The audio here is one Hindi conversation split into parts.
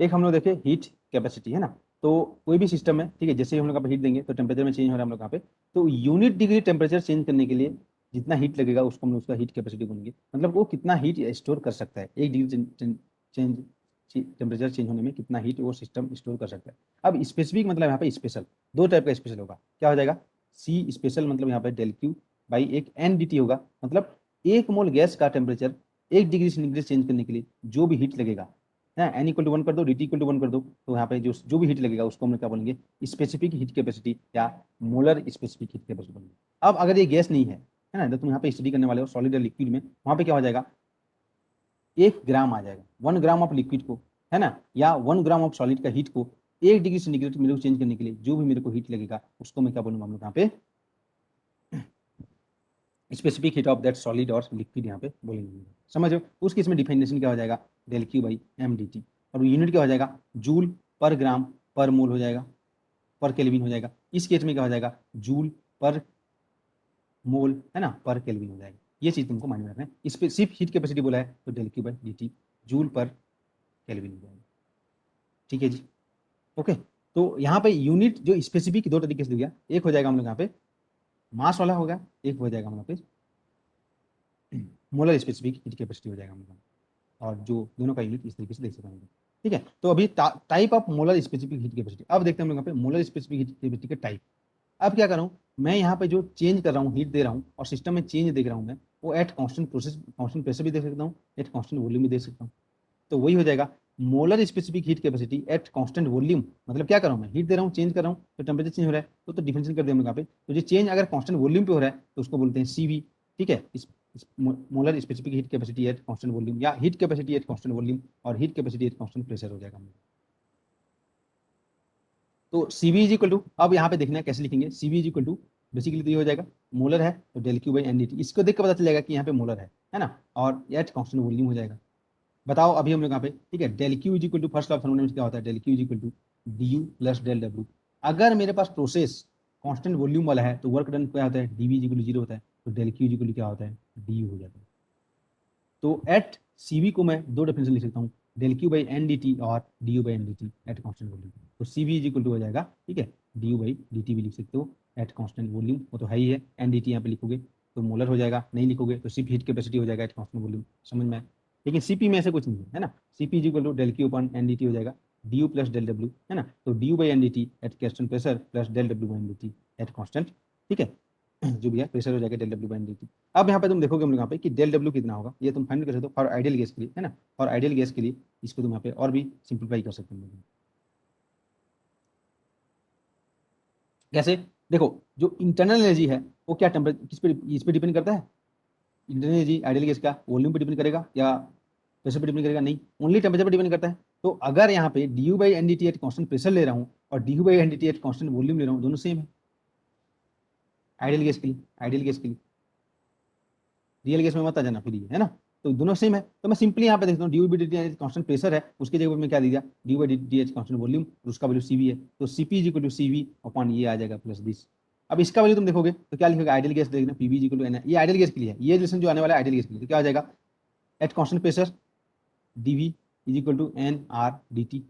एक हम लोग देखे हीट कैपेसिटी, है ना। तो कोई भी सिस्टम है, ठीक है, जैसे ही हम लोग यहाँ पे हीट देंगे तो टेम्परेचर में चेंज हो रहा है हम लोग यहाँ पे। तो यूनिट डिग्री टेम्परेचर चेंज करने के लिए जितना हीट लगेगा उसको हम लोग उसका हीट कैपेसिटी बोलेंगे। मतलब वो कितना हीट स्टोर कर सकता है, 1 डिग्री चेंज टेम्परेचर चेंज होने में कितना हीट वो सिस्टम स्टोर कर सकता है। अब स्पेसिफिक मतलब यहाँ पे स्पेशल, दो टाइप का स्पेशल होगा। क्या हो जाएगा, सी स्पेशल मतलब यहाँ पे डेल क्यू बाई एक एन डी टी होगा। मतलब 1 मोल गैस का टेम्परेचर 1 डिग्री सेंटीग्रेड चेंज करने के लिए जो भी हीट लगेगा, है एन इक्वल टू 1 कर दो, डी टी इक्वल टू 1 कर दो, तो यहाँ पे जो जो भी हीट लगेगा उसको हम लोग क्या बोलेंगे, स्पेसिफिक हीट कैपेसिटी या मोलर स्पेसिफिक हीट कैपेसिटी बोलेंगे। अब अगर ये गैस नहीं है ना, तो तुम यहाँ पे स्टडी करने वाले हो सॉलिड या लिक्विड में, वहाँ पे क्या हो जाएगा, 1 ग्राम आ जाएगा, 1 ग्राम ऑफ लिक्विड को, है ना, या 1 ग्राम ऑफ सॉलिड का हीट को 1 डिग्री सेंटीग्रेड मेरे को चेंज करने के लिए जो भी मेरे को हीट लगेगा उसको मैं क्या बोलूंगा हम लोग यहाँ पे specific heat of that solid और लिक्विड यहाँ पे बोलेंगे। समझो उस केस में डिफाइनेशन क्या हो जाएगा, del Q by M D T, और यूनिट क्या हो जाएगा, जूल पर ग्राम पर मोल हो जाएगा, पर केल्विन हो जाएगा। इस केस में क्या हो जाएगा, जूल पर मोल, है ना, पर केल्विन हो जाएगा। ये चीज तुमको माइंड में रखना है। इस पे सिर्फ हीट कैपेसिटी बोला है तो del Q by D T joule पर केल्विन हो जाएगा। ठीक है जी, ओके। तो यहाँ पे यूनिट जो स्पेसिफिक दो तरीके से दिया, एक हो जाएगा हम लोग यहाँ पे मास वाला होगा, एक हो जाएगा हम लोग पे मोलर स्पेसिफिक हीट कैपेसिटी हो जाएगा हम लोग, और जो दोनों का यूनिट इस तरीके से देख सकते हैं। ठीक है, तो अभी type of molar specific heat capacity अब देखते हैं हम लोग यहाँ पे मोलर स्पेसिफिक हीट कैपेसिटी के टाइप। अब क्या कर रहा हूँ मैं, यहाँ पे जो चेंज कर रहा हूँ हीट दे रहा हूँ और सिस्टम में चेंज देख रहा हूँ मैं, वो at constant process constant pressure भी दे सकता हूँ, एट कांस्टेंट वॉल्यूम भी दे सकता हूँ। तो वही हो जाएगा molar specific heat capacity at constant volume. मतलब क्या कर रहा हूँ मैं, हीट दे रहा हूँ, चेंज कर रहा हूँ, तो टेम्परेचर चेंज हो रहा है, तो डिफरेंशियल कर दिया हम लोग यहाँ पे। तो ये चेंज अगर कांस्टेंट वॉल्यूम पे हो रहा है तो उसको बोलते हैं सीवी। ठीक है, इस molar specific heat capacity at constant volume या heat capacity at constant volume और heat capacity at constant pressure हो जाएगा। तो सीवी इज इक्वल टू, अब यहाँ पे देखना है कैसे लिखेंगे, CV is equal to basically तो ये हो जाएगा मोलर है तो del Q by N D T, इसको देख कर पता चल जाएगा कि यहाँ पे मोलर है ना, और एट कांस्टेंट वॉल्यूम हो जाएगा। बताओ अभी हम लोग यहाँ पे, ठीक है, del Q is equal to first law of thermodynamics क्या होता है, del Q is equal to D U plus del W. अगर मेरे पास प्रोसेस कांस्टेंट वॉल्यूम वाला है तो वर्क डन क्या होता है, D V is equal to 0 होता है, तो del Q is equal to क्या होता है, डी यू हो जाता है। तो एट सीवी को मैं दो डेफिनेशन लिख सकता हूँ, del Q by N D T और D U by N D T at constant volume. तो C V is equal to हो जाएगा, ठीक है, D U by D T भी लिख सकते हो एट कॉन्स्टेंट वॉल्यूम, वो तो है ही है। एन डी टी यहाँ पे लिखोगे तो मोलर हो जाएगा, नहीं लिखोगे तो सिर्फ हीट कैपेसिटी हो जाएगा एट कॉन्स्टेंट वॉल्यूम। समझ में आया? लेकिन सीपी में ऐसे कुछ नहीं है ना, CP is equal to del Q upon N D T हो जाएगा, D U plus del W, है ना, तो D U by N D T at constant pressure plus del W by N D T at constant, ठीक है, जो भी है प्रेशर हो जाएगा del W by N D T. अब यहाँ पे तुम देखोगे हम लोग यहाँ पे कि डेल डब्ल्यू कितना होगा, ये तुम फाइंड कर सकते हो फॉर आइडियल गैस के लिए, है ना, फॉर आइडियल गैस के लिए इसको तुम यहाँ पे और भी सिंप्लीफाई कर सकते हो। कैसे, देखो जो इंटरनल एनर्जी है वो क्या टेम्परेचर किस पे, इस पे डिपेंड करता है, इंटरनल एनर्जी आइडियल गैस का वॉल्यूम पे डिपेंड करेगा या प्रेशर पे डिपेंड करेगा, नहीं, ओनली टेम्परेचर पे डिपेंड करता है। तो अगर यहाँ पे D U by N D T at constant pressure ले रहा हूँ और D U by N D T at constant volume ले रहा हूँ, दोनों सेम है आइडियल गैस के लिए, आइडियल गैस के लिए। रियल गैस में मत आ जाना फिर ये, है ना, तो दोनों सेम है। तो मैं सिंपली यहाँ पे देखता हूँ D B D T constant pressure है, उसकी जगह पे मैं क्या दे दिया, D by D T H constant volume, और उसका वैल्यू सीवी है, तो CP is equal to CV upon ये आ जाएगा प्लस दिस। अब इसका वैल्यू तुम देखोगे तो क्या लिखोगे, आइडियल गैस देखना, PV is equal to N, ये आइडियल गैस के लिए है, ये रिलेशन जो आने वाला है आइडियल गैस के लिए, तो क्या हो जाएगा, at constant pressure DV is equal to N R D T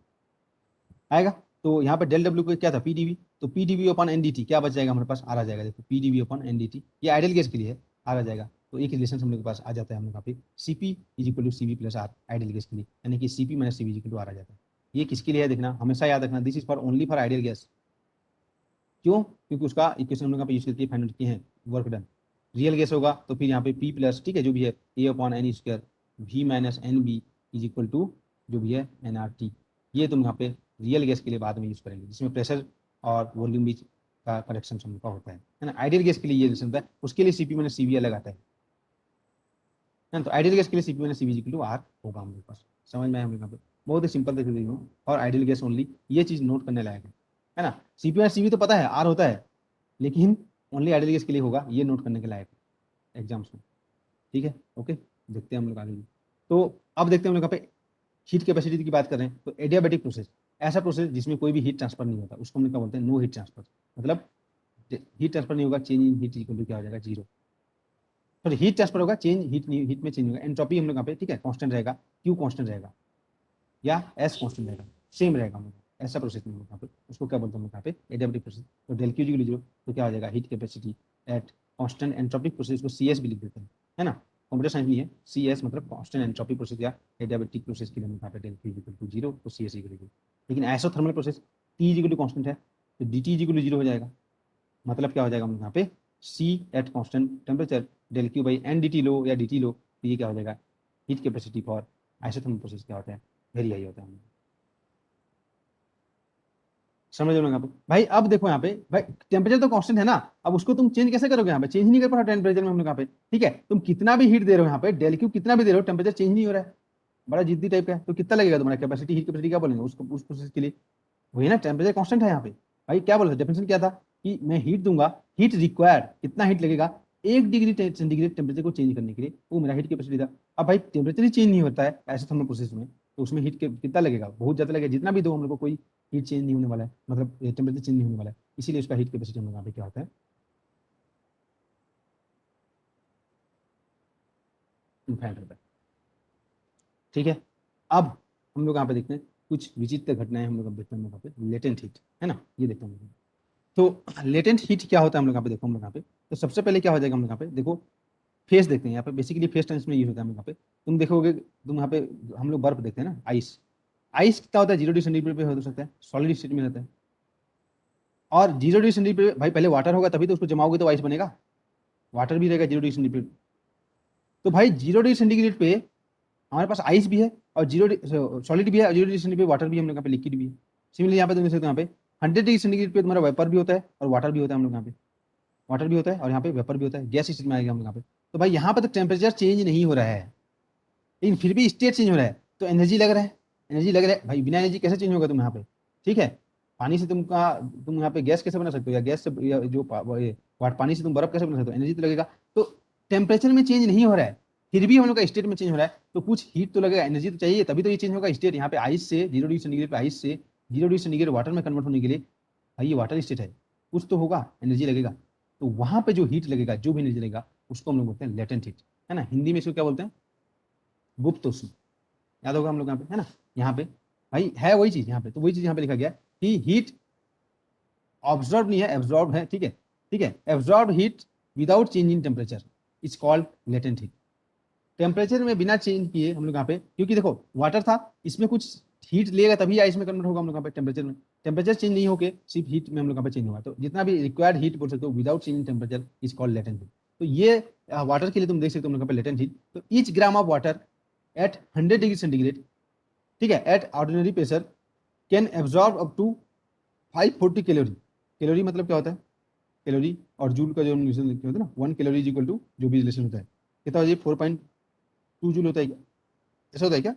आएगा। तो यहाँ पे डेल डब्ल्यू को क्या था, पीडीवी, तो पीडीवी अपन एनडीटी क्या बच जाएगा हमारे पास, आर आ जाएगा। देखो पीडीवी अपन एनडीटी ये आइडियल गैस के लिए है, आर आ जाएगा। तो एक रिलेशन हम लोग के पास आ जाता है हम लोग यहाँ पे CP is equal to CV plus R ideal gas के लिए, यानी कि CP minus CV is equal to R आ जाता है। ये किसके लिए है देखना, हमेशा याद रखना, this is for only for ideal gas. क्यों, क्योंकि उसका इक्वेशन हम लोग यहाँ पे यूज करके फाइंड किए हैं वर्क डन। रियल गैस होगा तो फिर यहाँ पे पी प्लस, ठीक है, जो भी है A upon N square V minus N B is equal to जो भी है एन आर टी। ये तुम यहाँ पे रियल गैस के लिए बाद में यूज करेंगे, जिसमें प्रेशर और वॉल्यूम बीच का करेक्शन हम लोग का होता है ना। आइडियल गैस के लिए ये रिलेशन होता है, उसके लिए सीपी माइनस सीवी अलग आता है ना। तो आइडियल गैस के लिए CP minus CV is equal to R होगा हम लोग के पास। समझ में आया हम लोग यहाँ पे, बहुत ही सिंपल देख रही हूँ, और आइडियल गैस ओनली, ये चीज नोट करने लायक है ना। सीपी माइनस सीवी तो पता है आर होता है, लेकिन ओनली आइडियल गैस के लिए होगा, ये नोट करने के लायक है एग्जाम्स में। ठीक है, ओके, देखते हैं हम लोग आगे भी। तो अब देखते हैं हम लोग यहाँ पे हीट कैपेसिटी की बात कर रहे हैं, तो एडियाबैटिक प्रोसेस, ऐसा प्रोसेस जिसमें कोई भी हीट ट्रांसफर नहीं होता, उसको हम लोग क्या बोलते हैं, नो हीट ट्रांसफर। मतलब हीट ट्रांसफर नहीं होगा, change in heat equal to क्या हो जाएगा, जीरो। तो हीट ट्रांसफर होगा, चेंज हीट में चेंज होगा, एंट्रोपी हम लोग यहाँ पे, ठीक है, कांस्टेंट रहेगा, क्यू कांस्टेंट रहेगा या एस कांस्टेंट रहेगा। सेम रहेगा हम लोग, ऐसा प्रोसेस नहीं होगा यहाँ पे, उसको क्या बोलते हैं हम लोग यहाँ पे एडियाबेटिक प्रोसेस। तो डेल क्यू इक्वल जीरो, तो क्या हो जाएगा heat capacity at constant entropic process को CS भी लिख देते हैं, है ना, कंप्यूटर साइंस में है CS मतलब कांस्टेंट एंट्रोपिक प्रोसेस या एडियाबेटिक प्रोसेस के लिए यहाँ पे del Q equal to zero तो CS इक्वल टू। लेकिन isothermal process T equal to constant है तो DT इक्वल टू जीरो हो जाएगा, मतलब क्या हो जाएगा हम लोग यहाँ पे C at constant temperature del Q by N DT लो या DT लो, तो ये क्या हो जाएगा heat capacity for isothermal process क्या होता है, वेरी हाई होता है। समझ लो यहाँ पे भाई। अब देखो यहाँ पे भाई टेम्परेचर तो कांस्टेंट है ना, अब उसको तुम चेंज कैसे करोगे, यहाँ पे चेंज नहीं कर पा रहे टेम्परेचर में हम लोग यहाँ पे, ठीक है, तुम कितना भी हीट दे रहे हो यहाँ पे डेल क्यू कितना भी दे रहे हो टेम्परेचर चेंज नहीं हो रहा है, बड़ा जिद्दी टाइप का है, तो कितना लगेगा तुम्हारा कैपेसिटी, हीट कैपेसिटी क्या बोलेंगे उसको उस प्रोसेस के लिए, वही ना टेम्परेचर कांस्टेंट है यहाँ पे। भाई क्या बोला डेफिनेशन क्या था कि मैं हीट दूंगा, हीट रिक्वायर्ड कितना हीट लगेगा 1 डिग्री सेंटीग्रेड टेम्परेचर को चेंज करने के लिए, वो मेरा हीट कैपेसिटी था। अब भाई टेम्परेचर ही चेंज नहीं होता है ऐसे थर्मल प्रोसेस में, तो उसमें हीट कितना लगेगा, बहुत ज्यादा लगेगा, जितना भी दो हम लोग को कोई हीट चेंज नहीं होने वाला है, मतलब टेम्परेचर चेंज नहीं होने वाला है, इसीलिए उसका हीट कैपेसिटी हम लोग यहाँ पे क्या होता है इनफाइनाइट होता है। ठीक है, अब हम लोग यहाँ पे देखते हैं कुछ विचित्र घटनाएं, हम लोग अब देखते हैं हम लोग यहाँ पे लेटेंट हीट, है ना, ये देखते हैं हम लोग। तो लेटेंट हीट क्या होता है हम लोग यहाँ पे देखो, हम लोग यहाँ पे तो सबसे पहले क्या हो जाएगा हम लोग यहाँ पे देखो फेस देखते हैं, यहाँ पे बेसिकली फेस टेंस में यूज होता है हम लोग यहाँ पे, तुम देखोगे तुम यहाँ पे हम लोग बर्फ देखते हैं ना, आइस, आइस क्या होता है 0 डिग्री सेंटीग्रेड पे हो सकता है, सॉलिड स्टेट में रहता है, और 0 डिग्री सेंटीग्रेड पे भाई पहले वाटर होगा तभी तो उसको जमाओगे तो आइस बनेगा, वाटर भी रहेगा 0 डिग्री सेंटीग्रेड। तो भाई 0 डिग्री सेंटीग्रेड पे हमारे पास आइस भी है और 0 सॉलिड भी है और 0 डिग्री सेंटीग्रेड पे वाटर भी है, हम लोग यहाँ पे लिक्विड भी है। सिमिलरली यहाँ पे तुम देख सकते हो यहाँ पे 100 डिग्री सेंटीग्रेड पे तुम्हारा वेपर भी होता है और वाटर भी होता है, हम लोग यहाँ पे वाटर भी होता है और यहाँ पे वेपर भी होता है, गैस स्टेट में आएगा हम लोग यहाँ पे। तो भाई यहाँ पे तो टेम्परेचर चेंज नहीं हो रहा है, लेकिन फिर भी स्टेट चेंज हो रहा है, तो एनर्जी लग रहा है, एनर्जी लग रहा है भाई, बिना एनर्जी कैसे चेंज होगा तुम यहाँ पे, ठीक है, पानी से तुम यहाँ पे गैस कैसे बना सकते हो, या गैस से या जो पानी से तुम बर्फ कैसे बना सकते हो, एनर्जी तो लगेगा। तो टेम्परेचर में चेंज नहीं हो रहा है, फिर भी हम लोग का स्टेट में चेंज हो रहा है, तो कुछ हीट तो लगेगा, एनर्जी तो चाहिए तभी तो ये चेंज होगा स्टेट। यहाँ पे आइस से 0 डिग्री सेंटीग्रेड पे आइस से 0 डिग्री सेंटीग्रेड वाटर में कन्वर्ट होने के लिए भाई ये वाटर स्टेट है, कुछ तो होगा, एनर्जी लगेगा, तो वहां पे जो हीट लगेगा जो भी एनर्जी लगेगा उसको हम लोग बोलते हैं लेटेंट हीट, है ना, हिंदी में इसको क्या बोलते हैं गुप्त उष्ण, याद होगा हम लोग यहाँ पे, है ना, यहाँ पे भाई है वही चीज यहाँ पे, तो वही चीज यहाँ पे लिखा गया कि हीट ऑब्जर्व नहीं है एब्जॉर्ब है, ठीक है, ठीक है, absorb heat without change in temperature is called latent heat. Temperature में बिना चेंज किए हम लोग यहाँ पे, क्योंकि देखो वाटर था इसमें कुछ हीट लेगा तभी आइस में कन्वर्ट होगा हम लोग यहाँ पे टेम्परेचर में, टेम्परेचर चेंज नहीं होके सिर्फ हीट में हम लोग यहाँ पे चेंज होगा, तो जितना भी रिक्वायर्ड हीट बोल सकते हो without change in temperature is called latent heat. तो ये वाटर के लिए तुम देख सकते हो हम लोग यहाँ पे लेटेंट हीट, तो each gram of water at 100 degree centigrade, ठीक है, at ordinary pressure can absorb up to 540 calorie, calorie मतलब क्या होता है कैलोरी और जूल का जो रिलेशन होता है ना, 1 कैलोरी इज इक्वल टू जो भी रिलेशन होता है कितना हो जाए 4.2 जूल होता है क्या, ऐसा होता है क्या,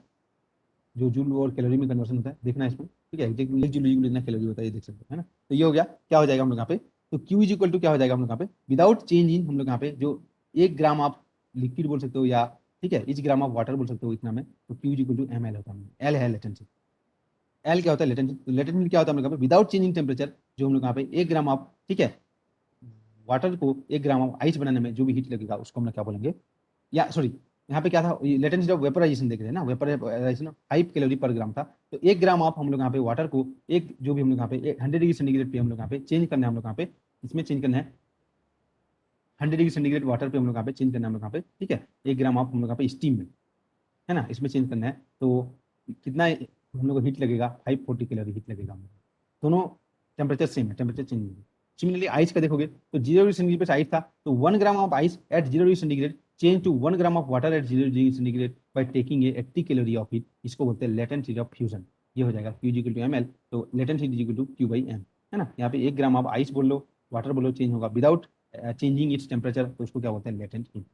जो जूल और कैलोरी में कन्वर्सन होता है देखना है इसमें, ठीक है, एक जूल इतना कैलोरी होता है ये देख सकते हैं, है ना, तो ये हो गया क्या हो जाएगा हम लोग यहाँ पे, तो क्यू इज इक्वल टू क्या हो जाएगा हम लोग यहाँ पे विदाउट चेंज इन, हम लोग यहाँ पे जो 1 ग्राम आप लिक्विड बोल सकते हो या ठीक है इस ग्राम ऑफ वाटर बोल सकते हो इतना में, तो Q is equal to ML होता है, एल है लेटेंसी, एल क्या होता है लेटेंट, लेटेंट क्या होता है हम लोग यहाँ पे विदाउट चेंजिंग टेम्परेचर, जो हम लोग यहाँ पे 1 ग्राम ऑफ ठीक है वाटर को 1 ग्राम ऑफ आइस बनाने में जो भी हीट लगेगा उसको हम लोग क्या बोलेंगे, या सॉरी यहाँ पे क्या था लेटेंसी ऑफ वेपराइजेशन देख रहे हैं ना, वेपराइजेशन 5 कैलोरी पर ग्राम था, तो 1 ग्राम ऑफ हम लोग यहाँ पे वाटर को एक जो भी हम लोग यहाँ पे 100 डिग्री सेंटीग्रेड पे हम लोग यहाँ पे चेंज करना है, हम लोग यहाँ पे इसमें चेंज करना है 100 डिग्री सेंटीग्रेड वाटर पे हम लोग यहाँ पे चेंज करना है हम लोग यहाँ पे, ठीक है, 1 ग्राम ऑफ हम लोग यहाँ पे स्टीम में, है ना, इसमें चेंज करना है, तो कितना हम लोग को हीट लगेगा 540 कैलोरी हीट लगेगा हम लोग, दोनों टेम्परेचर सेम है, टेम्परेचर चेंज नहीं है। सिमिलरली आइस का देखोगे तो 0 डिग्री सेंटीग्रेड पे आइस था, तो 1 gram of ice at 0 degree centigrade change to 1 gram of water at 0 degree centigrade by taking a 80 calorie of heat, इसको बोलते हैं लेटेंट हीट ऑफ फ्यूजन, ये हो जाएगा Q इक्वल टू ML, तो latent heat equal to Q/M, है ना, यहाँ पे 1 ग्राम ऑफ आइस बोल लो वाटर बोलो चेंज होगा विदाउट चेंजिंग इट्स टेम्परेचर, तो उसको क्या बोलते हैं लेटेंट हीट।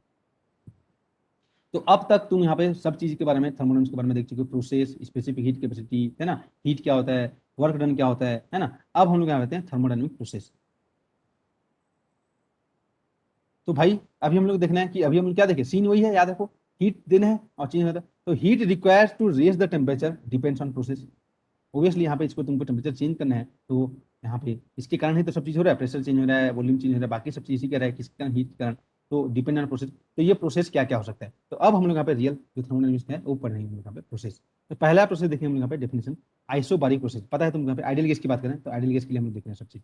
तो अब तक तुम यहाँ पे सब चीज के बारे में थर्मोडायनामिक्स के बारे में देख चुके हो, प्रोसेस, स्पेसिफिक हीट कैपेसिटी, है ना, हीट क्या होता है, वर्क डन क्या होता है ना, अब हम लोग यहाँ कहते हैं थर्मोडायनामिक प्रोसेस। तो भाई अभी हम लोग देखना है कि अभी हम लोग क्या देखें, सीन वही है, याद रखो हीट देना है और चेंज होता है, तो heat requires to raise the temperature depends on process, obviously यहाँ पे इसको तुमको टेम्परेचर चेंज करना है, तो यहाँ पे इसके कारण ही तो सब चीज हो रहा है, प्रेशर चेंज हो रहा है, वॉल्यूम चेंज हो रहा है, बाकी सब चीज इसी का रहा है, किसके कारण हीट के कारण, तो डिपेंड ऑन प्रोसेस, तो ये प्रोसेस क्या क्या हो सकता है, तो अब हम लोग यहाँ पे रियल जो थर्मोडायनामिक्स है वो पढ़ रहे हैं हम लोग यहाँ पे प्रोसेस। तो पहला प्रोसेस देखिए हम लोग यहाँ पे डेफिनेशन, आइसोबारिक प्रोसेस। पता है तुम यहाँ पे आइडियल गैस की बात करें तो आइडियल गैस के लिए हम लोग देख रहे हैं सब चीज,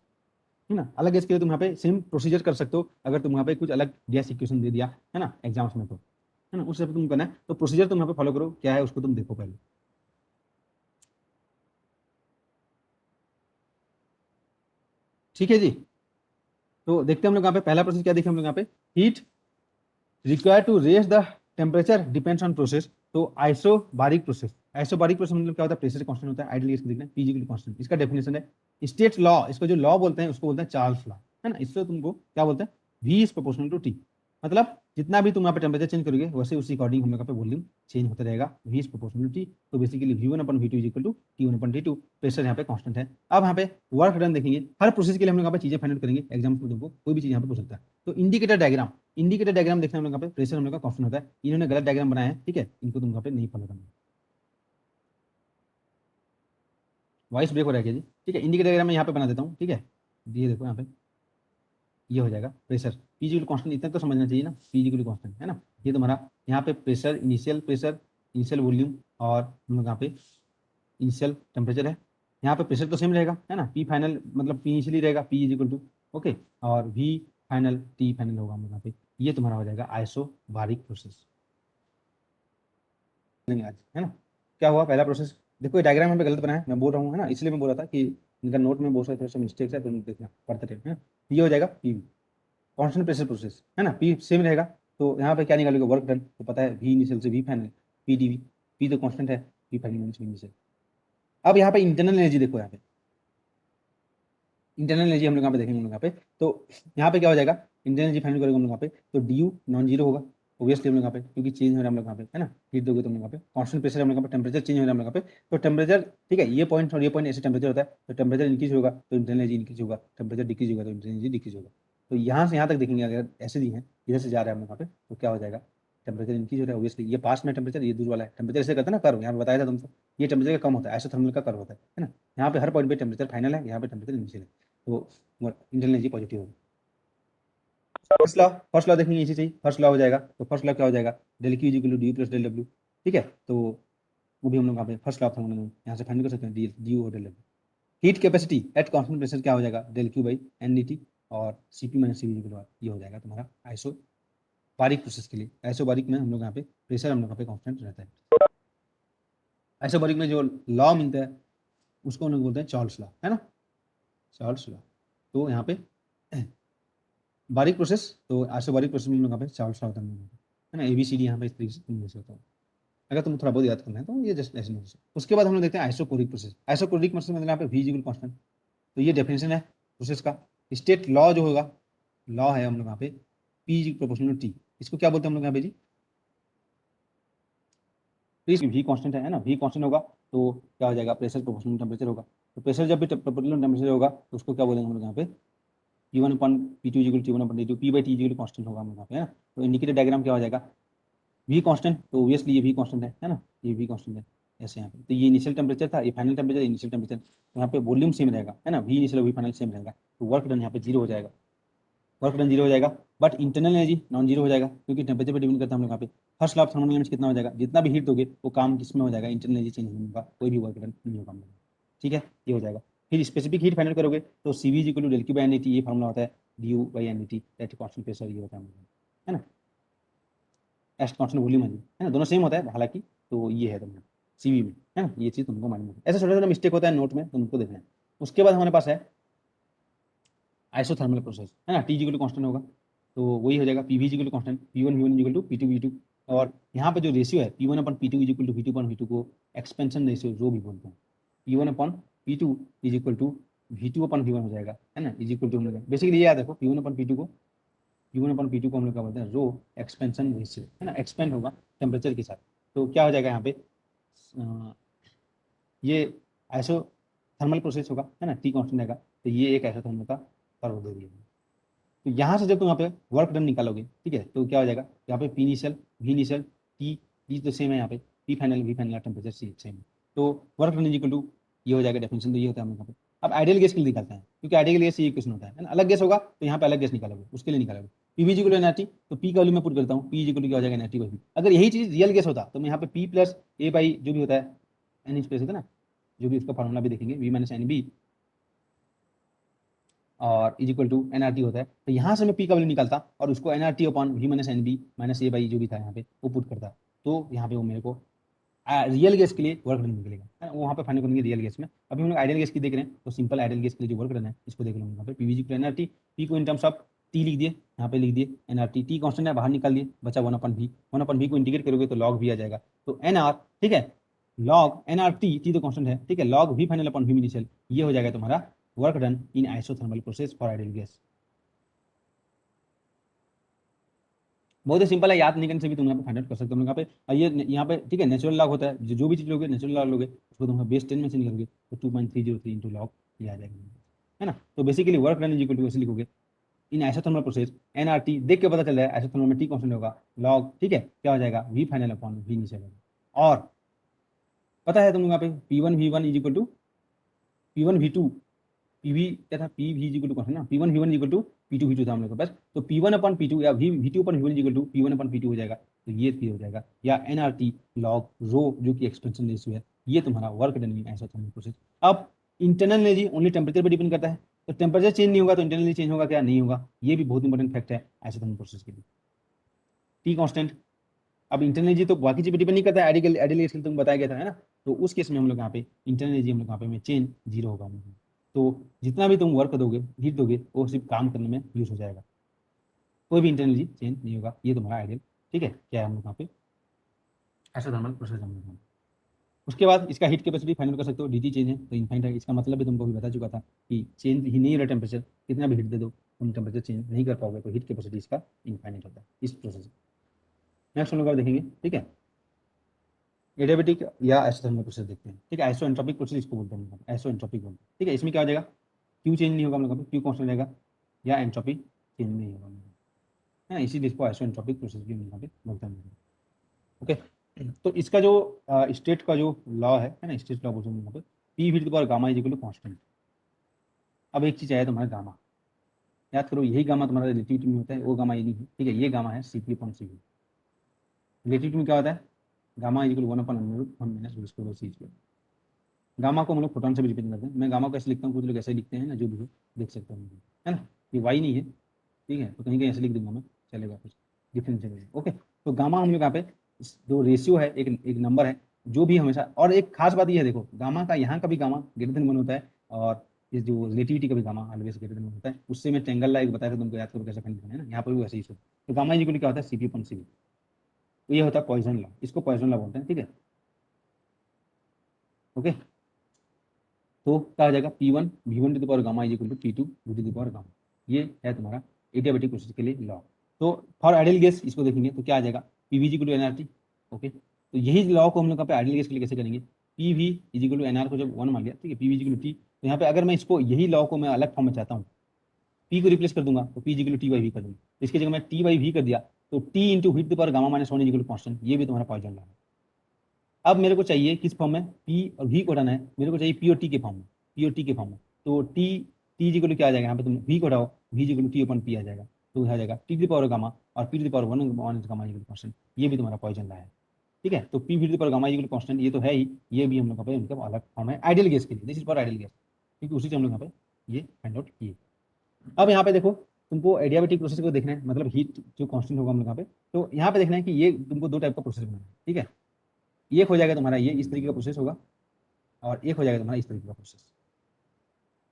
है ना। अलग गैस के लिए तुम यहाँ पे सेम प्रोसीजर कर सकते हो, अगर तुम यहाँ पे कुछ अलग गैस इक्वेशन दे दिया है ना एग्जाम्स में, तो है ना उस हिसाब से तुम करना है। तो प्रोसीजर तुम यहाँ पे फॉलो करो, क्या है उसको तुम देखो पहले। ठीक है जी। तो देखते हैं हम लोग यहाँ पे पहला प्रोसेस क्या देखें हम लोग यहाँ पे, heat require to raise the temperature depends on process. तो आइसोबारिक प्रोसेस, आइसोबारिक प्रोसेस मतलब क्या होता है, प्रेशर कांस्टेंट होता है, आइडियल गैस देखना पी इक्वल टू कांस्टेंट। इसका डेफिनेशन है स्टेट लॉ, इसको जो लॉ बोलते हैं उसको बोलते हैं चार्ल्स लॉ, है ना। इससे तुमको क्या बोलते हैं, V is proportional to T, मतलब जितना भी तुम यहाँ पे टेम्परेचर चेंज करोगे वैसे उसी अकॉर्डिंग हम लोग यहाँ पे वॉल्यूम चेंज होता रहेगा, V is proportional to T. तो basically V one upon V two is equal to T one upon T two, pressure यहाँ पे कांस्टेंट है। अब यहाँ पे वर्क डन देखेंगे, हर प्रोसेस के लिए हम लोग यहाँ पे चीजें फाइंड आउट करेंगे, एग्जाम में तुमको कोई भी चीज यहाँ पे पूछ सकता है। तो इंडिकेटर डायग्राम, इंडिकेटर डायग्राम देखना हम लोग यहाँ पे, प्रेशर हम लोग का कांस्टेंट होता है, इन्होंने गलत डायग्राम बनाया है, ठीक है, इनको तुम यहाँ पे नहीं फॉलो करना। वॉइस ब्रेक हो रहा है क्या जी, ठीक है। इंडिकेटर डायग्राम मैं यहाँ पे बना देता हूँ, ठीक है। ये देखो यहाँ पे ये हो जाएगा प्रेशर, पी इक्वल कांस्टेंट, इतना तो समझना चाहिए ना, पी इक्वल कांस्टेंट, है ना। ये तुम्हारा यहाँ पे प्रेशर, इनिशियल वॉल्यूम, और हम लोग यहाँ पे इनिशियल टेम्परेचर है। यहाँ पे प्रेशर तो सेम रहेगा, है ना, पी फाइनल मतलब पी इनिशियली रहेगा, P is equal to okay, और वी फाइनल टी फाइनल होगा हम लोग यहाँ पे। ये तुम्हारा हो जाएगा आइसोबारिक प्रोसेस आज, है ना। क्या हुआ पहला प्रोसेस, देखो ये डायग्राम यहाँ पे गलत बना है, मैं बोल रहा हूँ, है ना, इसलिए मैं बोल रहा था कि इनका नोट में बहुत सारे थोड़ा सा मिस्टेक्स है, तो देखना पढ़ते रहे, है ना। ये हो जाएगा पी कांस्टेंट प्रेशर प्रोसेस, है ना, पी सेम रहेगा। तो यहाँ पे क्या निकालोगे, वर्क डन, तो पता है वी इनिशियल से V final, P D V, P तो कांस्टेंट है, पी फाइनल वी इनिशियल। अब यहाँ पे इंटरनल एनर्जी देखो, यहाँ पे इंटरनल एनर्जी हम लोग यहाँ पे देखेंगे हम लोग यहाँ पे। तो यहाँ पे क्या हो जाएगा, इंटरनल एनर्जी फाइंड करेंगे हम लोग यहाँ पे, तो डी यू नॉन जीरो होगा ओबियसली हम लोग यहाँ पे, क्योंकि चेंज हो रहा है हम लोग यहाँ पे, है ना, हीट दोगे तो हम लोग यहाँ पे कांस्टेंट प्रेशर हम लोग यहाँ पे, टेम्परेचर चेंज हो रहा है हम लोग यहाँ पे। तो टेम्परेचर ठीक है, ये पॉइंट और ये पॉइंट ऐसे टेम्परेचर होता है, तो टेम्परेचर इंक्रीज होगा तो इंटरनल एनर्जी इंक्रीज होगा, टेम्परेचर डिक्रीज होगा तो इंटरनल एनर्जी डिक्रीज होगा। तो यहाँ से यहाँ तक देखेंगे, अगर ऐसे दी है इधर से जा रहा है हम लोग यहाँ पे, तो क्या हो जाएगा, टेम्परेचर इंक्रीज हो रहा है ओबियसली, ये पास में टेम्परेचर, ये दूर वाला है टेम्परेचर, ऐसे करता है ना कर्व, यहाँ पे बताया था तुमको, ये टेम्परेचर का कम होता है, आइसोथर्मल का कर्व होता है ना। यहाँ पे हर पॉइंट पे टेम्परेचर फाइनल है, यहाँ पे टेम्परेचर इनिशियल है, तो इंटरनल एनर्जी पॉजिटिव होगी। फर्स्ट लॉ देखेंगे इसी से ही, फर्स्ट लॉ हो जाएगा, तो फर्स्ट लॉ क्या हो जाएगा, del Q equal to D plus del W, ठीक है। तो वो भी हम लोग यहाँ पे फर्स्ट लॉ था, यहाँ से फाइंड कर सकते हैं डी डी और del W. Heat capacity at constant pressure क्या हो जाएगा, del Q by N D T, और C P minus C V equal, ये हो जाएगा तुम्हारा आइसो बारीक प्रोसेस के लिए। आइसो बारीक में हम लोग यहाँ पे प्रेशर हम लोग यहाँ पे कांस्टेंट रहता है। आइसो बारीक में जो लॉ मिलता है उसको हम लोग बोलते हैं चार्ल्स लॉ, है ना, चार्ल्स लॉ। तो यहाँ पे बारीक प्रोसेस, तो आइसो बारीक प्रोसेस में हम लोग यहाँ पे चार्ल्स लॉ होता है ना, एबीसीडी यहाँ पे इस तरीके से तुम जैसे होता है। अगर तुम थोड़ा बहुत याद करना है तो ये जस्ट ऐसे नहीं। उसके बाद हम लोग देखते हैं आइसोकोरिक प्रोसेस। आइसोकोरिक प्रोसेस मतलब यहाँ पे वी इक्वल कांस्टेंट, तो ये डेफिनेशन है प्रोसेस का। स्टेट लॉ जो होगा, लॉ है हम लोग यहाँ पे पी इज प्रोपोर्शनल टी, इसको क्या बोलते हैं हम लोग यहाँ पे जी, तो वी कांस्टेंट है ना, वी कांस्टेंट होगा तो क्या हो जाएगा, प्रेशर प्रोपोर्शनल टेम्परेचर होगा। तो प्रेशर जब भी प्रोपोर्शनल टेम्परेचर होगा तो उसको क्या बोलेंगे हम लोग यहाँ पे, P one upon P two equal T one upon T two, P by T equal constant होगा हम लोग यहाँ पे, है ना। तो इंडिकेटर डायग्राम क्या हो जाएगा, वी कांस्टेंट, तो ऑब्वियसली ये वी कांस्टेंट है ना, ये वी कांस्टेंट है ऐसे यहाँ पे। तो ये इनिशियल टेम्परेचर था, ये फाइनल टेम्परेचर, इनिशियल टेम्परेचर, तो यहाँ पे वॉल्यूम सेम रहेगा, है ना, V initial V final same रहेगा, तो वर्क डन यहाँ पे जीरो हो जाएगा, वर्क डन जीरो हो जाएगा। But internal energy non zero हो जाएगा, क्योंकि टेम्परेचर पर डिपेंड करता है हम लोग यहाँ पे। फर्स्ट लॉ ऑफ थर्मोडायनामिक्स कितना हो जाएगा, जितना भी हीट दोगे वो काम किसमें हो जाएगा, इंटरनल एनर्जी चेंज होने का, कोई भी वर्क डन नहीं होगा हम लोग, ठीक है, ये हो जाएगा। फिर स्पेसिफिक हीट फाइनल करोगे तो C V is equal to del Q by N D T, ये फॉर्मूला होता है, D U by N D T that constant pressure, ये होता है ना, एस कांस्टेंट वॉल्यूम है ना, दोनों सेम होता है हालांकि। तो ये है तुम्हारा सीवी में, है ना, ये चीज़ तुमको मालूम है, ऐसे छोटा छोटा मिस्टेक होता है नोट में, तुमको देखना है। उसके बाद हमारे पास है आइसोथर्मल प्रोसेस, है ना, टी इक्वल टू कांस्टेंट होगा, तो वही हो जाएगा P V equal to constant, P one equal to P two V two, और यहाँ पे जो रेशियो है P one upon P two is equal to V two upon V two को एक्सपेंशन रेशियो जो भी बोलते हैं, P one upon P two is equal to V two upon V one हो जाएगा, है ना, इज इक्वल टू बेसिकली ये याद रखो, P one upon P two को, P one upon P two को हम लोग क्या बोलते हैं, रो एक्सपेंशन रेशियो, है ना, एक्सपेंड होगा टेम्परेचर के साथ। तो क्या हो जाएगा यहाँ पे, ये आइसो थर्मल प्रोसेस होगा, है ना, टी कांस्टेंट रहेगा, तो ये एक आइसोथर्मल का कर्व दे दिया। तो यहाँ से जब तुम यहाँ पे वर्क डन निकालोगे, ठीक है, तो क्या हो जाएगा, यहाँ पे P initial V initial T, T तो सेम है यहाँ पे, P final V final temperature same है, तो वर्क डन इक्वल टू, ये हो जाएगा डेफिनेशन, तो ये होता है हम यहाँ पे। अब आइडियल गैस के लिए निकालते हैं, क्योंकि आइडियल गैस ये क्वेश्चन होता है ना, अलग गैस होगा तो यहाँ पे अलग गैस निकालोगे, उसके लिए निकालोगे पी वी इक्वल एनआरटी, तो पी का वैल्यू मैं पुट करता हूँ, पी इक्वल क्या हो जाएगा एनआरटी वैल्यू। अगर यही चीज रियल गैस होता तो मैं यहाँ पे पी प्लस ए बाई जो भी होता है एन स्पेस होता है ना, जो भी उसका फॉर्मूला भी देखेंगे, वी माइनस एन बी और is equal to N R T होता है। तो यहाँ से मैं पी का वैल्यू निकालता और उसको N R T upon V minus N B minus A by जो भी था यहाँ पे वो पुट करता, तो यहाँ पे वो मेरे को रियल गैस के लिए वर्क डन निकलेगा, है ना, वहाँ पे फाइंड करेंगे रियल गैस में। अभी हम लोग आइडियल गैस की देख रहे हैं, तो सिंपल आइडियल गैस के लिए जो वर्क डन है इसको देख लेंगे यहाँ पे पीवीजी एन आर टी, पी को इन टर्म्स ऑफ टी लिख दिए, यहाँ पे लिख दिए N R T, T constant है बाहर निकाल दिए, बचा वन अपन भी को इंटीग्रेट करोगे तो लॉग भी आ जाएगा, तो एन आर, ठीक है, log N R T, T तो कॉन्स्टेंट है, ठीक है, log V final upon V initial, ये हो जाएगा तुम्हारा work done in isothermal process for ideal gas. बहुत ही सिंपल है, याद नहीं करने से भी तुम यहाँ पे फाइंड आउट कर सकते हो यहाँ पे। ये यहाँ पे ठीक है, नेचुरल लॉग होता है, जो भी चीज लोगे नेचुरल लॉग लोगे उसको तुम बेस 10 में से निकालोगे तो 2.303 इंटू लॉग ये आ जाएगा, है ना। तो basically work done is equal to ऐसे लिखोगे in isothermal process n R T, देख के पता चल रहा है आइसोथर्मल में टी कॉन्स्टेंट होगा, लॉग, ठीक है, क्या हो जाएगा V final upon V initial होगा। और पता है तुम यहाँ पे P one V one is equal to P one V two, PV क्या था, पी वी इक्वल टू कौन है ना, P one V one equal to P two V two था हम लोग के पास, तो P one upon P two या V two upon V one equal to P one upon P to हो जाएगा, तो ये पी हो जाएगा, या एन आर टी लॉग रो जो कि एक्सपेंशन रेशियो है, ये तुम्हारा work done in isothermal process. अब इंटरनल एनर्जी ओनली टेम्परेचर पर डिपेंड करता है, तो टेम्परेचर चेंज नहीं होगा तो इंटरनली चेंज होगा क्या, नहीं होगा, ये भी बहुत इंपॉर्टेंट फैक्ट है आइसोथर्मल प्रोसेस के लिए। टी कॉन्स्टेंट, अब इंटरनल एनर्जी तो बाकी चीज पर डिपेंड नहीं करता है, आइडियल आइडियल केस तुम बताया गया था, है ना, तो उस केस में हम लोग यहाँ पे इंटरनल एनर्जी हम लोग यहाँ पे में चेंज जीरो होगा, तो जितना भी तुम वर्क दोगे हीट दोगे वो सिर्फ काम करने में यूज हो जाएगा, कोई भी इंटरनल एनर्जी चेंज नहीं होगा, ये तुम्हारा आइडियल, ठीक है, क्या है हम लोग यहाँ पे आइसोथर्मल प्रोसेस हम लोग। उसके बाद इसका हीट कैपेसिटी फाइनल कर सकते हो, डीटी चेंज है तो इनफाइनाइट है, इसका मतलब भी तुमको भी बता चुका था कि चेंज ही नहीं हो रहा टेम्परेचर, कितना भी हीट दे दो तुम टेम्परेचर चेंज नहीं कर पाओगे, तो हीट कैपेसिटी इसका इनफाइनाइट होता है इस प्रोसेस में। नेक्स्ट हम लोग देखेंगे, ठीक है, एडियाबेटिक या आइसोथर्मल प्रोसेस देखते हैं, ठीक है, आइसो एंट्रोपिक प्रोसेस इसको बोलते हैं, आइसो एंट्रोपिक बोलते हैं, ठीक है, इसमें क्या हो जाएगा, क्यू चेंज नहीं होगा हम लोग, क्यू कॉन्स्टेंट रहेगा, या एंट्रोपी चेंज नहीं होगा, है ना, इसीलिए इसको आइसो एंट्रोपिक प्रोसेस भी यहाँ पे बोलते हैं। ओके, तो इसका जो स्टेट का जो लॉ है ना, स्टेट लॉ बोलते हैं यहाँ पे, P V to the power gamma is equal to constant. अब एक चीज आया तुम्हारा गामा, याद करो यही गामा तुम्हारा रिलेटिविटी में होता है, वो गामा ये नहीं है, ठीक है, ये गामा है C P upon C V. Relativity में क्या होता है, gamma is equal one upon under root one minus V square by C square. Gamma को हम लोग फोटोन से भी रिप्रेजेंट करते हैं, मैं गामा को ऐसे लिखता हूँ, कुछ लोग ऐसे लिखते हैं ना, जो भी हो देख सकते हैं, है ना, ये वाई नहीं है, ठीक है, तो कहीं कहीं ऐसे लिख दूंगा मैं, चलेगा, कुछ डिफरेंस चलेगा। ओके, तो गामा हम लोग यहाँ पे जो रेशियो है, एक एक नंबर है जो भी हमेशा, और एक खास बात ये है, देखो गामा का यहाँ का भी गामा ग्रेटर देन वन होता है, और ये जो रिलेटिविटी का भी gamma always greater than one होता है, उससे मैं ट्रेंगल ला एक बताया था तुमको, याद करो कैसे फाइंड करना है ना, यहाँ पर भी वैसे ही सो, तो गामा इक्वल क्या होता है सीपी अपॉन सीवी, तो ये होता है पॉइजन लॉ, इसको पॉइजन लॉ बोलते हैं, ठीक है। ओके, तो क्या हो जाएगा P one V one two the power gamma is equal to P two V to the power gamma, ये है तुम्हारा एडियाबेटिक प्रोसेस के लिए लॉ। तो फॉर आइडियल गैस इसको देखेंगे तो क्या आ जाएगा, P V equal to N R T. Okay, तो यही लॉ को हम लोग यहाँ पे आइडियल गैस के लिए कैसे करेंगे, P V is equal to N R को जब वन मान लिया, ठीक है, P V is equal to T, तो यहाँ पे अगर मैं इसको यही लॉ को मैं अलग फॉर्म में चाहता हूँ, पी को रिप्लेस कर दूंगा तो P is equal to T by V कर दूंगा, इसकी जगह मैं टी बाई वी कर दिया, तो T into V to the power gamma minus one is equal to constant, ये भी तुम्हारा पॉइजन लॉ है। अब मेरे को चाहिए किस फॉर्म में, पी और वी को हटाना है, मेरे को चाहिए पी और टी के फॉर्म में, पी और टी के फॉर्म में, तो टी टी जी को क्या आ जाएगा, यहाँ पे तुम वी को हटाओ, वी जी को टी अपन पी आ जाएगा, तो आ जाएगा टी दी पावर गामा और P the power one one gamma equal constant, ये भी तुम्हारा पॉइजन ला है, ठीक है। तो P V the power gamma equal constant ये तो है ही, ये भी हम लोग पे उनका अलग फॉर्म है आइडियल गैस के लिए, this is for ideal gas, क्योंकि उसी से हम लोग यहाँ पे ये फाइंड आउट किए। अब यहाँ पे देखो तुमको एडियाबेटिक प्रोसेस को देखना है, मतलब हीट जो कांस्टेंट होगा हम लोग यहाँ पे, तो यहाँ पे देखना है कि ये तुमको दो टाइप का प्रोसेस बनाना है, ठीक है, एक हो जाएगा तुम्हारा ये इस तरीके का प्रोसेस होगा, और एक हो जाएगा तुम्हारा इस तरीके का प्रोसेस,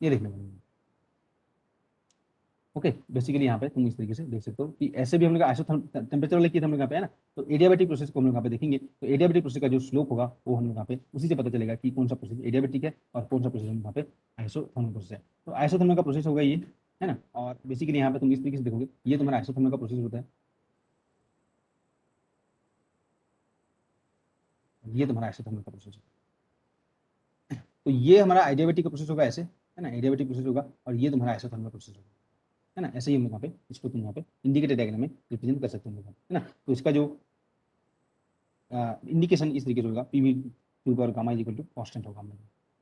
ये देखने को मिलेगा। ओके, बेसिकली यहाँ पे तुम इस तरीके से देख सकते हो कि ऐसे भी हम लोग आइसो टेम्परेचर वाले किए थे हम लोग यहाँ पे, है ना, तो एडियाबेटिक प्रोसेस को हम लोग यहाँ पे देखेंगे, तो एडियाबेटिक प्रोसेस का जो स्लोप होगा वो हम लोग यहाँ पे उसी से पता चलेगा कि कौन सा प्रोसेस एडियाबेटिक है और कौन सा प्रोसेस यहाँ पे आइसोथर्मल प्रोसेस है। तो आइसोथर्मल का प्रोसेस होगा ये, है ना, और बेसिकली यहाँ पे तुम इस तरीके से देखोगे, ये तुम्हारा आइसोथर्मल का प्रोसेस होता है, ये तुम्हारा आइसोथर्मल का प्रोसेस है, तो ये हमारा एडियाबेटिक का प्रोसेस होगा ऐसे, है ना, एडियाबेटिक प्रोसेस होगा, और ये तुम्हारा आइसोथर्मल प्रोसेस होगा, है ना, ऐसे ही हम लोग यहाँ पे इसको तुम यहाँ पे इंडिकेटर डायग्राम में रिप्रेजेंट कर सकते हो, है ना। तो इसका जो इंडिकेशन इस तरीके से होगा, P V to power gamma is equal to constant होगा,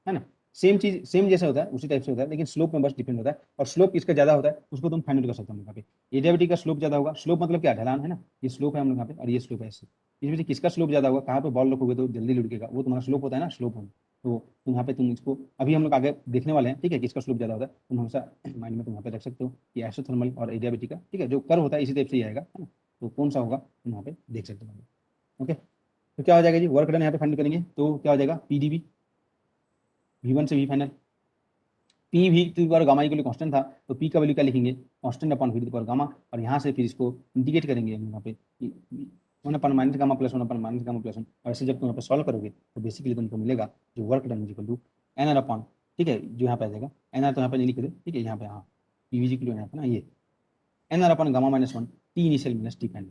है ना, सेम चीज सेम जैसा होता है उसी टाइप से होता है, लेकिन स्लोप में बस डिपेंड होता है, और स्लोप किसका ज्यादा होता है उसको तुम फाइंड आउट कर सकते हो यहाँ पे, एडियाबेटिक का स्लोप ज्यादा होगा, स्लोप मतलब क्या, ढलान, है ना, ये स्लोप है हम लोग यहाँ पे और ये स्लोप है ऐसे, इसमें से किसका स्लोप ज़्यादा होगा, कहाँ पे बॉल रखोगे तो जल्दी लुढ़केगा, वो तुम्हारा स्लोप होता है ना, स्लोप होना। तो तुम यहाँ पे तुम इसको अभी हम लोग आगे देखने वाले हैं, ठीक है, किसका स्लोप ज़्यादा होता है, तुम हमेशा माइंड में तुम यहाँ पे रख सकते हो कि आइसोथर्मल और एडियाबेटिक का, ठीक है, जो कर्व होता है इसी टाइप से ही आएगा, है ना। तो कौन सा होगा तुम यहाँ पे देख सकते हो। ओके, तो क्या हो जाएगा जी, वर्क डन यहाँ पे फाइंड करेंगे तो क्या हो जाएगा, पीडीबी V1 से V final, P V to power gamma equal constant था, तो पी का वैल्यू क्या लिखेंगे, constant upon V to power gamma, और यहाँ से फिर इसको इंटीग्रेट करेंगे हम यहाँ पे 1/-गामा प्लस 1/-गामा प्लस 1, और ऐसे जब तुम यहाँ पे सॉल्व करोगे तो बेसिकली तुमको मिलेगा जो work done equal to N R upon, ठीक है, जो यहाँ पे आ जाएगा एन आर, तो यहाँ पे नहीं लिखे थे, ठीक है, यहाँ पे हाँ पी वी इक्वल यहाँ पे ना ये N R upon gamma -1 T initial minus T final,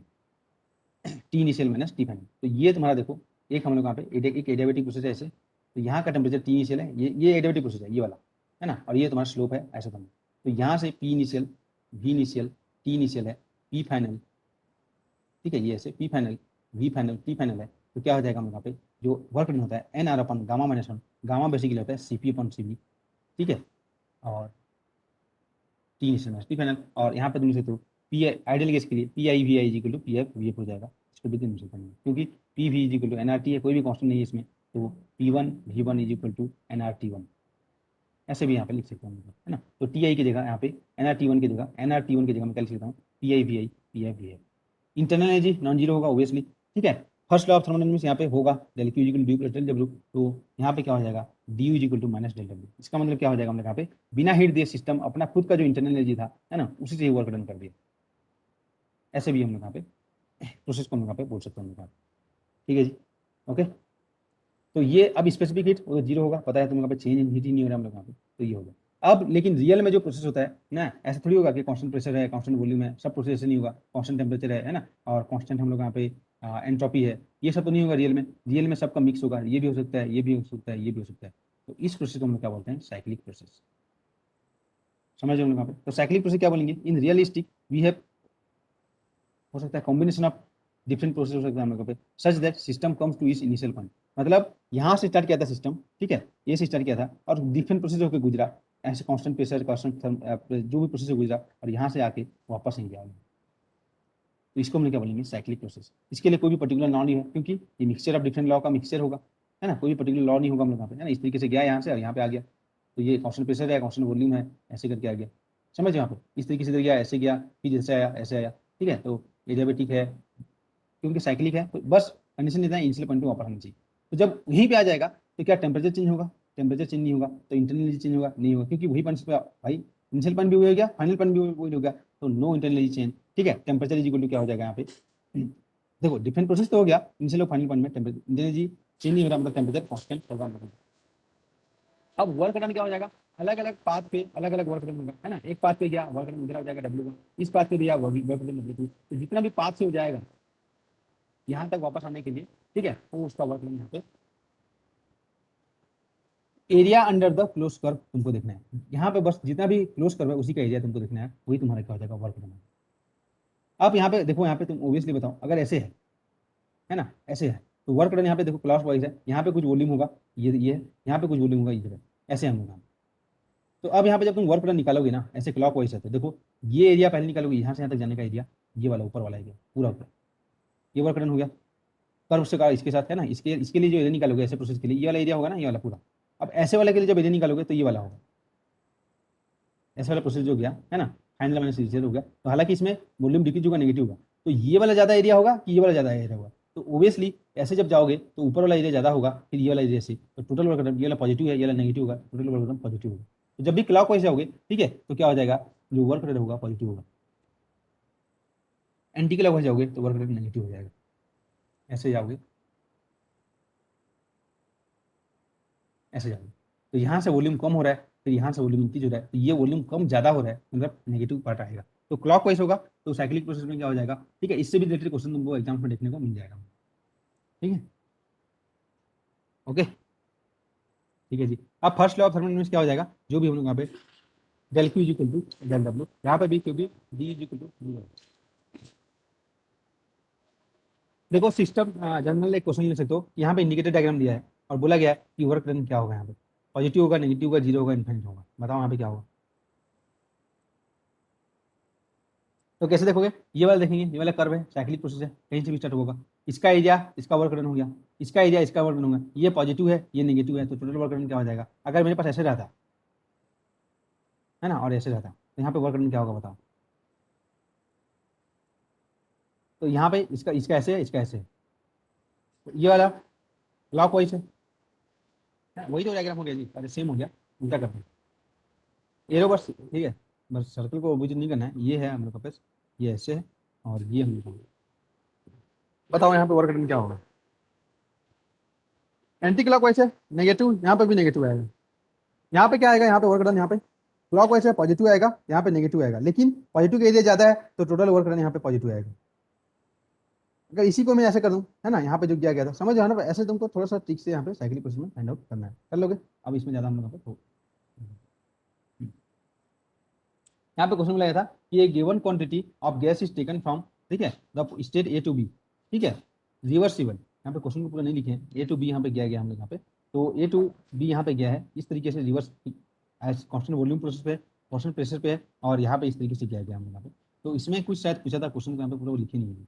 T initial minus T final. तो ये तुम्हारा देखो, एक हम लोग यहाँ पे एक एडियाबेटिक प्रोसेस है ऐसे, तो यहाँ का टेम्परेचर टी इनिशियल है, ये एडियाबेटिक प्रोसेस है ये वाला, है ना, और ये तुम्हारा स्लोप है आइसोथर्मल। तो यहाँ से P initial, V initial, T initial है, पी फाइनल, ठीक है, ये ऐसे P final, V final, T final है, तो क्या हो जाएगा हम लोग यहाँ पे जो वर्क डन होता है N R upon gamma -1, gamma basically होता है C P upon C V, ठीक है, और T initial minus T final, और यहाँ पे तुम से तो पी आइडियल केस के लिए P I V I equal to P F V F हो जाएगा, इसको भी तुम से करना, क्योंकि P V is equal to N R T है, कोई भी कॉन्स्टेंट नहीं है इसमें, तो P one V one is equal to N R T one, ऐसे भी यहाँ पे लिख सकते हैं, है ना। तो टी आई की जगह यहाँ पे एन आर टी वन की जगह मैं क्या लिख सकता हूँ, P I V I P F V F. Internal energy non zero होगा ऑब्वियसली, ठीक है। फर्स्ट लॉ ऑफ थर्मोडायनामिक्स यहाँ पे होगा del Q equal D plus del W, तो यहाँ पे क्या हो जाएगा D U equal to minus del W. इसका मतलब क्या हो जाएगा, हमने यहाँ पे बिना हीट दिए सिस्टम अपना खुद का जो इंटरनल एनर्जी था, है ना, उसी से ही वर्क डन कर दिया। ऐसे भी हम लोग यहाँ पे प्रोसेस को हम यहाँ पे बोल सकते हैं, ठीक है जी। ओके, तो ये अब स्पेसिफिक हीट वो जीरो होगा, पता है तुम यहाँ पे चेंज हीट ही नहीं हो रहा हम लोग यहाँ पे, तो ये होगा। अब लेकिन रियल में जो प्रोसेस होता है ना, ऐसा थोड़ी होगा कि कांस्टेंट प्रेशर है, कांस्टेंट वॉल्यूम है, सब प्रोसेस ऐसे नहीं होगा, कांस्टेंट टेम्परेचर है ना, और कांस्टेंट हम लोग यहाँ पे एंट्रोपी है, ये सब तो नहीं होगा रियल में। रियल में सबका मिक्स होगा, ये भी हो सकता है, ये भी हो सकता है, ये भी हो सकता है। तो इस प्रोसेस को हम लोग क्या बोलते हैं, साइक्लिक प्रोसेस। समझ रहे हम लोग यहाँ पे, तो साइक्लिक प्रोसेस क्या बोलेंगे, इन रियलिस्टिक वी हैव, हो सकता है कॉम्बिनेशन ऑफ डिफरेंट प्रोसेस हो सकता है हम लोग पे, such that system comes to इस इनिशियल पॉइंट। मतलब यहाँ से स्टार्ट किया था सिस्टम, ठीक है, ये से स्टार्ट किया था और डिफरेंट प्रोसेस होकर गुजरा, ऐसे कांस्टेंट प्रेशर, कांस्टेंट जो भी प्रोसेस से गुजरा, और यहाँ से आके वापस नहीं गया। तो इसको हम क्या बोलेंगे, साइक्लिक प्रोसेस। इसके लिए कोई भी पर्टिकुलर लॉ नहीं है, क्योंकि ये मिक्सचर ऑफ डिफरेंट लॉ का मिक्सचर होगा, है ना, कोई भी पर्टिकुलर लॉ नहीं होगा हम लोग यहाँ पे, है ना। इस तरीके से गया यहाँ से और यहाँ पे आ गया, तो ये कांस्टेंट प्रेशर है, कांस्टेंट वॉल्यूम है, ऐसे करके आ गया। समझ यहाँ पे, इस तरीके से गया, ऐसे गया, फिर जैसे आया ऐसे आया, ठीक है। तो ये डायबिटिक है क्योंकि साइक्लिक है, तो बस कंडीशन इतना इनिशियल पॉइंट में वापस आना चाहिए। तो जब वहीं पे आ जाएगा तो क्या टेम्परेचर चेंज होगा, टेम्परेचर चेंज नहीं होगा, तो इंटरनल एनर्जी चेंज होगा, नहीं होगा, क्योंकि वही पॉइंट पे भाई इनिशियल पॉइंट भी वही हो गया, फाइनल पॉइंट भी वही हो गया, तो नो इंटरनल एनर्जी चेंज, ठीक है। टेम्परेचर इज इक्वल टू क्या हो जाएगा यहाँ पे, देखो डिफरेंट प्रोसेस तो हो गया, इनिशियल और फाइनल पॉइंट में टेम्परेचर इंटरनल एनर्जी चेंज नहीं हो रहा, मतलब टेम्परेचर कांस्टेंट होगा। अब वर्क डन क्या हो जाएगा, अलग अलग पाथ पे अलग अलग वर्क डन होगा, है ना। एक पाथ पे गया वर्क डन इधर हो जाएगा W1, इस पाथ पे दिया वर्क डन W2, तो जितना भी पाथ से हो जाएगा यहाँ तक वापस आने के लिए, ठीक है, तो उसका वर्क डन यहाँ पे area under the close curve तुमको देखना है। यहाँ पे बस जितना भी क्लोज कर्व है उसी का एरिया तुमको देखना है, वही तुम्हारा क्या हो जाएगा, वर्क डन। अब यहाँ पे देखो, यहाँ पे तुम ओब्वियसली बताओ, अगर ऐसे है ना, ऐसे है, तो वर्क डन यहाँ पे देखो क्लॉक वाइज है, यहाँ पे कुछ वॉल्यूम होगा, ये यहाँ पे कुछ वॉल्यूम होगा इधर, ऐसे हम लोग। तो अब यहाँ पे जब तुम वर्क डन निकालोगे ना, ऐसे क्लॉक वाइज है, तो देखो ये एरिया पहले निकालोगे, यहाँ से यहाँ तक जाने का एरिया, ये वाला ऊपर वाला एरिया पूरा ऊपर, ये वर्क डन हो गया। कर्व से कहा इसके साथ, है ना, इसके लिए जो एरिया निकालोगे ऐसे प्रोसेस के लिए, ये वाला एरिया होगा ना, ये वाला पूरा। अब ऐसे वाले के लिए जब एरिया निकालोगे तो ये वाला होगा, ऐसे वाला प्रोसेस जो गया, है ना, फाइनल माइनस इनिशियल हो गया। तो हालांकि इसमें वॉल्यूम डिक्रीज होगा, नेगेटिव होगा, तो ये वाला ज्यादा एरिया होगा कि ये वाला ज्यादा एरिया होगा, तो ऑब्वियसली ऐसे जब जाओगे तो ऊपर वाला एरिया ज्यादा होगा, फिर ये वाला एरिया से, तो टोटल वर्क डन, ये वाला पॉजिटिव है, ये वाला नेगेटिव होगा, टोटल वर्क डन पॉजिटिव होगा। तो जब भी क्लॉक वाइज जाओगे, ठीक है, तो क्या हो जाएगा, जो वर्क डन होगा पॉजिटिव होगा, एंटी क्लॉक वाइज जाओगे तो वर्क डन नेगेटिव हो जाएगा। ऐसे जाओगे, ऐसे जाओगे, तो यहाँ से वॉल्यूम कम हो रहा है, फिर यहाँ से वॉल्यूम इंक्रीज हो रहा है, तो ये वॉल्यूम कम ज्यादा हो रहा है, मतलब नेगेटिव पार्ट आएगा। तो क्लॉक वाइज होगा तो साइक्लिक प्रोसेस में क्या हो जाएगा, ठीक है। इससे भी रिलेटेड क्वेश्चन तुमको एग्जाम में देखने को मिल जाएगा, ठीक है। ओके, ठीक है जी। अब फर्स्ट लॉ ऑफ थर्मोडायनामिक्स क्या हो जाएगा, जो भी हम लोग यहाँ पे del Q is equal to del W, यहाँ पे भी क्यू भी D is equal to zero. देखो सिस्टम जनरल एक क्वेश्चन ले सकते हो, यहाँ पे इंडिकेटर डायग्राम दिया है और बोला गया है कि वर्क डन क्या होगा, यहाँ पे पॉजिटिव होगा, नेगेटिव होगा, जीरो होगा, इनफाइनाइट होगा, बताओ यहाँ पे क्या होगा। तो कैसे देखोगे, ये वाला देखेंगे, ये वाला कर्व है, साइक्लिक प्रोसेस है, कहीं से भी स्टार्ट होगा, इसका एरिया इसका वर्क डन हो गया, इसका एरिया इसका वर्क डन हो गया, ये पॉजिटिव है ये नेगेटिव है, तो टोटल वर्क डन क्या हो जाएगा? अगर मेरे पास ऐसे रहता है ना, और ऐसे रहता तो यहाँ पे वर्क डन क्या होगा बताओ? तो यहाँ पे इसका इसका ऐसे है इसका ऐसे है, तो ये वाला क्लॉक वाइज है, वही तो डायग्राम हो गया जी, अरे सेम हो गया, उल्टा कर दो एरो बस, ठीक है, बस सर्कल को ओब्यूज नहीं करना है, ये है हम लोग का पास, ये ऐसे है और ये हम लोग, बताओ यहाँ पे वर्क डन क्या होगा? एंटी क्लॉक वाइज है, नेगेटिव, यहाँ पे भी नेगेटिव आएगा, यहाँ पे क्या आएगा? यहाँ पे वर्क डन, यहाँ पे क्लॉक वाइज है पॉजिटिव आएगा, यहाँ पे नेगेटिव आएगा, लेकिन पॉजिटिव का एरिया ज्यादा है तो टोटल वर्क डन यहाँ पे पॉजिटिव आएगा। अगर इसी को मैं ऐसे कर दूं, है ना, यहाँ पे जो किया गया था, समझ रहे हो ना, ऐसे तुमको थोड़ा सा ट्रिक से यहाँ पे साइक्लिक प्रोसेस में फाइंड आउट करना है, कर लोगे? अब इसमें ज्यादा हम लोग यहाँ पे क्वेश्चन मिला था कि एक given quantity of gas is taken from, ठीक है, the state A to B, ठीक है, रिवर्सिबल, यहाँ पे क्वेश्चन को पूरा नहीं लिखे हैं, ए टू बी यहाँ पे गया हम लोग यहाँ पे, तो ए टू बी यहाँ पे गया है इस तरीके से reverse, as constant volume process पे, कॉन्स्टेंट प्रेशर पे है, और यहाँ पे इस तरीके से किया गया हम लोग यहाँ पे। तो इसमें कुछ शायद पूछा था क्वेश्चन को, यहाँ पे पूरा वो लिखे नहीं है।